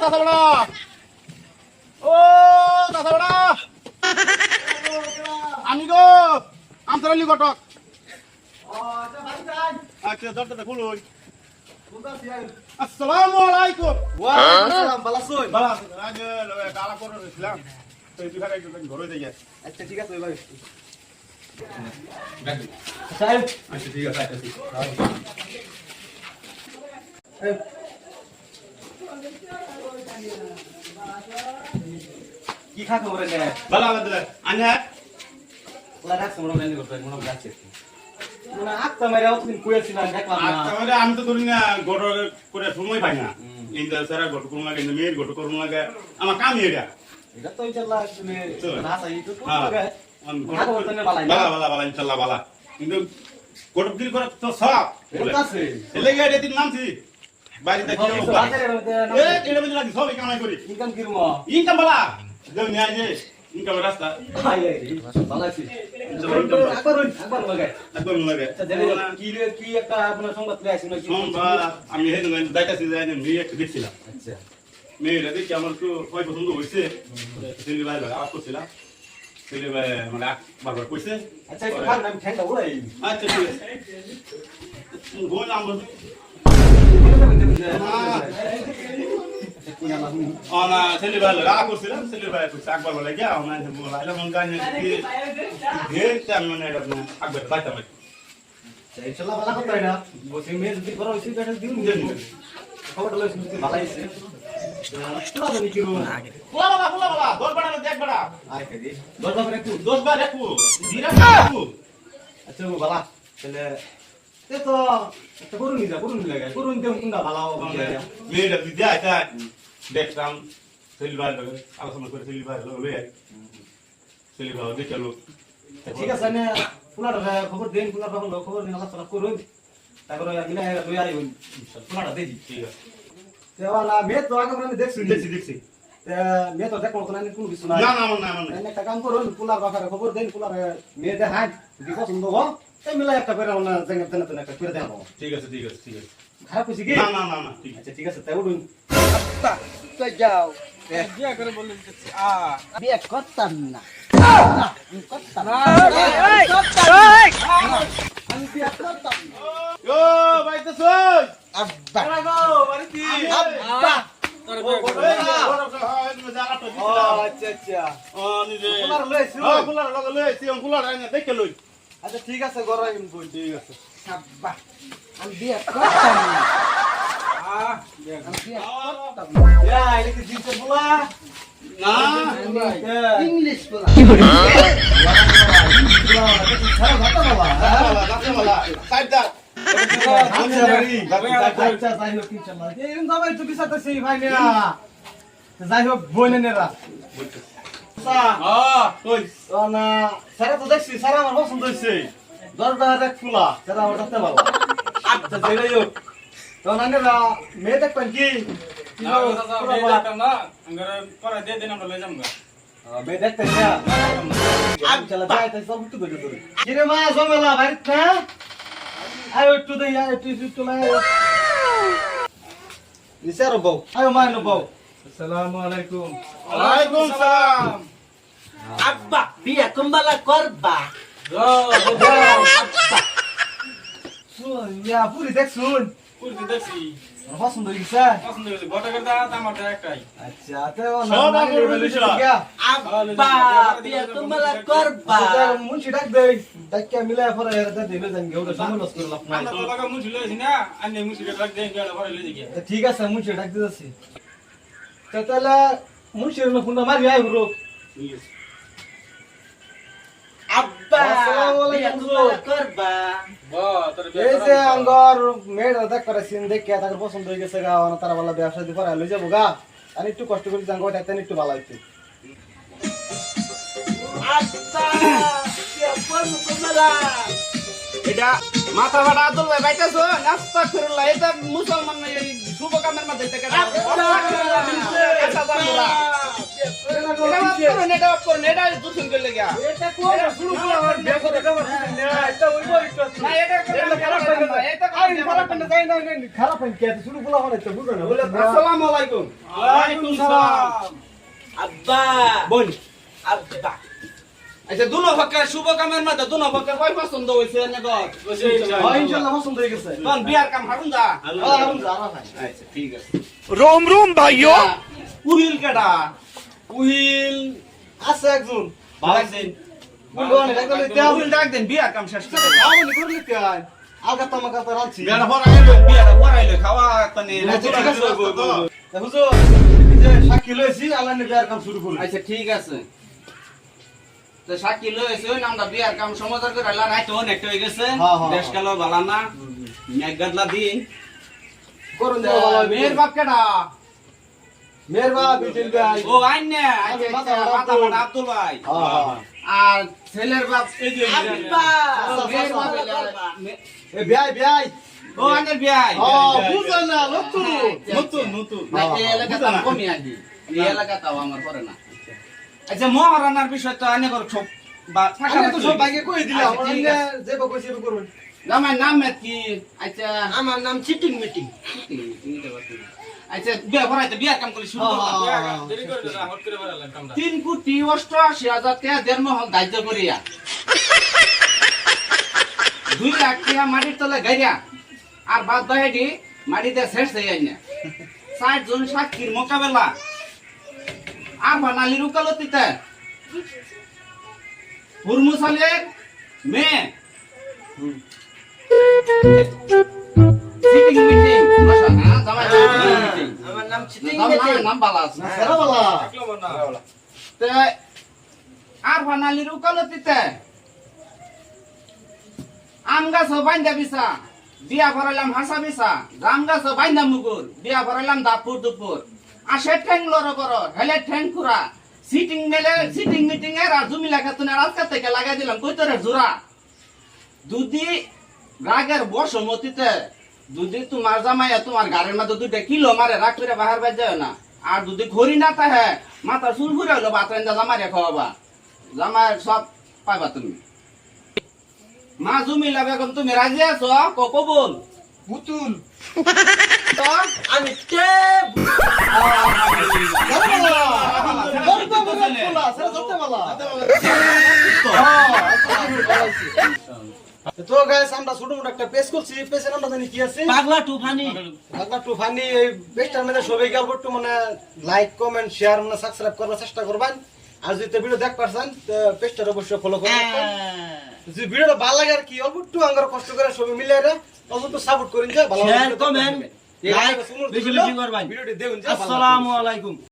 দাদা বড়া ও দাদা বড়া আমি গো আমতরালি ঘটক আচ্ছা দরজাটা খুলুন আসসালামু আলাইকুম ওয়া আলাইকুম আসসালাম ভালো আছো বালা আগে কালা করে ছিলাম তো এই বিহারে একটু ঘরে যাই আচ্ছা ঠিক আছে ভাই সাহেব আচ্ছা ঠিক আছে আচ্ছা কি খা খবর নে বালা বালা আনে ওলা রাখছ মনে নাই করতে মনে যাচ্ছে মানে আত্মা মেরে ওদিন কইছিলাম দেখলাম না তাহলে আমি তো ধরি না গড় করে সময় পাই না ইন্দা সারা গড় করুন লাগে মেয়ের গড় করুন লাগে আমার কাম এটা এটা তো ইনশাআল্লাহ তুমি না চাই তো বালা বালা বালা ইনশাআল্লাহ বালা কিন্তু গড় দিল করে তো সব আছে এলে গিয়ে এদিন নামছি বাড়িতে কি হবে এ এটা বুঝলা কি সব কামাই করি ইনকাম কিরমো ইনকাম বালা দেও নিয়ে যে ইনকাম রাস্তা হাই হাই ভালো আছি একবার লাগাই একদম লাগে কি একটা আপনার সংবাদ পেয়ে আসিনা কি আমি হেন দাইতাছি যাই না মেয়ে একটু দেখছিলাম আচ্ছা মেয়েরা দেখি আমার একটু হয় পছন্দ হয়েছে ছেলে ভাই আলাপ করছিলাম ছেলে ভাই মানে বারবার কইছে আচ্ছা একটু খান আমি ঠান্ডা ওলাই আচ্ছা ঠিক আছে গোল আমরা না ছেলে ভাই আলাপ করছিলাম ছেলে ভাই কইছে একবার বলে গিয়া না বলাইলা মন গান কি দেখতে আমি মানে এটা একবার বাইতে পারি ইনশাআল্লাহ ভালো কথা এটা বসে মেয়ে যদি করো ওই সিগারেট দিন খবরটা লইছ তুমি ভালো আইছে তোরা জানি কি রুম বলা বলা দশ বড়া দেখ বড়া আয় খাদি 10 বার একটু 10 বার একটু জিরা একটু আচ্ছা ভালো তাহলে তে তো একটা করুন নিলা করুন দেন কোনটা ভালো হবে মেয়েটা দিদি আইতা দেখতাম ছেলে ভাই আলোচনা করে ছেলে ভাই লবে ছেলে ভাই দেখে লোক ঠিক আছে না পুলাটা খবর দেন পুলাটা খবর নিলা চলা করুন তারপরে মিলা লই আইব পুলাটা দেই ঠিক আছে তেবা না মে তো আগে আমি দেখছি দেখছি তে মে তো দেখো তো না কোনো কিছু না না একটা কাম করুন পুলার বাফারে খবর দেন পুলার মে দে হাই দি পছন্দ হো এই মিলা একটা করে না জেঙ্গা তেনা একটা করে দেবো ঠিক আছে খারাপ হইছে কি না ঠিক আছে আচ্ছা ঠিক আছে তাই উঠুন তো যাও বিয়া করে বললেন বিয়ে করতাম না করতাম না আমি বিয়ে করতাম না ও ভাই তো সই আব্বা গো বাড়িতে আব্বা আচ্ছা পুলার লইছি পুলার দেখে লই আচ্ছা ঠিক আছে গরাই ঠিক আছে আব্বা আমি বিয়ে করতাম না আমি বিয়ে করতাম না এটা কি জিনিস বলা না ইংলিশ বলা সারা ভাতা বাবা বালা সাইডটা আচ্ছা যাই হোক ইনশাআল্লাহ এরকম দাবা একটু বিচারতেছি ভাই মেরা যাই হোক বোনেরা কই না সারা তো দেখছি সারা আমার পছন্দ হয়েছে দরজা দেখ খোলা সারা আমার দেখতে ভালো আচ্ছা যাই হোক তো নাঙ্গেরা মেয়ে দেখবেন কি মেয়ে দেখতে চলা যায় তাই সব একটু ধরে ধরে কিরে মা জমেলা বাড়িতে না আয় একটু দে একটু নিচে আর বউ আয় মা নো বউ আসসালামু আলাইকুম ওয়ালাইকুম সালাম আব্বা বিয়ে কুম্বালা করবা শুন ইয়া পুরি দেখ শুন পছন্দ হইছে আচ্ছা তো সব আমার বলেছিল। আব্বা বিয়ে কুম্বালা করবা মুন্সি ডাক দেই ডাক্কা মিলা পরে এর দেবে জান গেউটা সমলস করে লাভ নাই ঠিক আছে মুন্সি ডাক দিতেছি তো তাহলে মুন্সির না ফোন মারি আই ব্রো আব্বা আসসালামু বিয়ে আলাইকুম কুম্বালা করবা এই যে আঙ্গর মেয়েটা দেখ করে সিন দেখে তার পছন্দ হয়ে গেছে গা তারা বলা ব্যবসা দি পরে লই যাবো গা আর একটু কষ্ট করে জাঙ্গো দেখতে একটু ভালো হইতো আব্বা বিয়ে কুম্বালা এটা মাথা ফাটা আদল ভাই বাইতাছো নাস্তা করলা এটা মুসলমান না এই শুভ কামের মধ্যে থেকে এটা কোন শুরু করে আমার বিয়ে করে এটা আমার এটা ওইব একটু খারাপ পাইলে যাই না খারাপ পাইলে কি শুরু করে আমার তো বুঝো না বলে আসসালামু আলাইকুম ওয়ালাইকুম সালাম আব্বা বোন আব্বা আচ্ছা দুনো পক্ষের শুভ কামের মধ্যে দুনো পক্ষের কয় পছন্দ হইছে না গো হ্যাঁ ইনশাআল্লাহ পছন্দ হয়ে গেছে কোন বিয়ার কাম হারুন যা আরাম যা ভাই আচ্ছা ঠিক আছে रोम रोम भाइयों উহিল কেডা উহিল আছে একজন ডাক দেন বুঝবানি একদম দেও উহিল ডাক দেন বিয়ার কাম শেষ করে আমনি করলি কি আই আগা তামাকা তো রাখছি বিয়াটা পড়াইলো বিয়াটা পড়াইলো খাওয়া তানে ঠিক আছে বুঝো এই যে সাক্ষী লইছি আল্লাহ নে বিয়ার কাম শুরু করি আচ্ছা ঠিক আছে তো সাক্ষী লইছে ওই নামটা বিয়ার কাম সমাধান করে আল্লাহ রাইতো অনেক হয়ে গেছে দেশ কাল ভালো না মেঘগাদলা দিন করুন দাও ভালো মেয়ের বাপ কেডা মেয়ের বাপ বিটিল ভাই ও আইনে মাথা আব্দুল ভাই হ্যাঁ আর ছেলের বাপ এই যে আব্বা। মেয়ের বাপ এ বিয়াই বিয়াই ও আইনের বিয়াই বুঝো না লতুরু নতুন না এই এলাকাটা কমই আদি এই এলাকাটাও আমার পরে না আচ্ছা মহারানার বিষয় তো আইনে কর সব আমি তো সব ভাগে কই দিলাম আচ্ছা, ঠিক আমরা আছে। যে বকইছি করুন আমার নাম কি আচ্ছা আমার নাম চিটিং মিটিং আচ্ছা বিয়া ভরাইতে বিয়া কাম করে শুরু করলাম 3,88,000 টাকা দেড় মহল দাহ্য করিয়া 2 লাখ টাকা মাটির তলে গাইয়া আর বাদ বাহিনী মাটিতে শেষ হয়ে যায় না 60 জন সাক্ষীর মোকাবেলা আর বানালির উকালতিতে হুরমুসালের মেয়ে সিটিং মিটিং বসা না জামাই মিটিং আমার নাম চিটিং নাম বালা আছে সেরা বালা তে আর বানালির উকালতিতে আম গাছ বাইন্দা বিছা বিয়া ভরাইলাম হাসা বিছা জাম গাছ বাইন্দা মুগুর বিয়া ভরাইলাম দাপুর দুপুর আসে ঠ্যাং লড় করো হেলে ঠ্যাং খুরা সিটিং মিটিং এর আর জমি লাগা তুই রাস্তা থেকে লাগাই দিলাম কই তোরে জোড়া যদি রাগের বসমতিতে যদি তোমার জামাইয়া তোমার গাড়ির মধ্যে 2 কিলো মারে রাগ করে বাহার বাজ যায় না আর যদি ঘড়ি না তাহে মাথা চুল ঘুরে হলো বাতরেন্দা জামাইরে খাওয়াবা জামাই সব পাইবা তুমি মা জুমিলা বেগম তুমি রাজি আছো কবুল পুতুল তো আমি কে তো গাইস আমরা ছোট মোটো একটা পেজ করছি পেজের নামটা জানি কি আছে পাগলা তুফানি পাগলা তুফানি এই পেজটার মধ্যে সবাই গল্প একটু মানে লাইক কমেন্ট শেয়ার মানে সাবস্ক্রাইব করার চেষ্টা করবেন আর যদি ভিডিও দেখ পারছেন তো পেজটা অবশ্যই ফলো করবেন যদি ভিডিওটা ভালো লাগে আর কি অল্প একটু আঙ্গার কষ্ট করে সবাই মিলে রে অল্প একটু সাপোর্ট করেন যে ভালো শেয়ার কমেন্ট লাইক বেশি বেশি করবেন ভিডিওটি দেখুন আসসালামু আলাইকুম।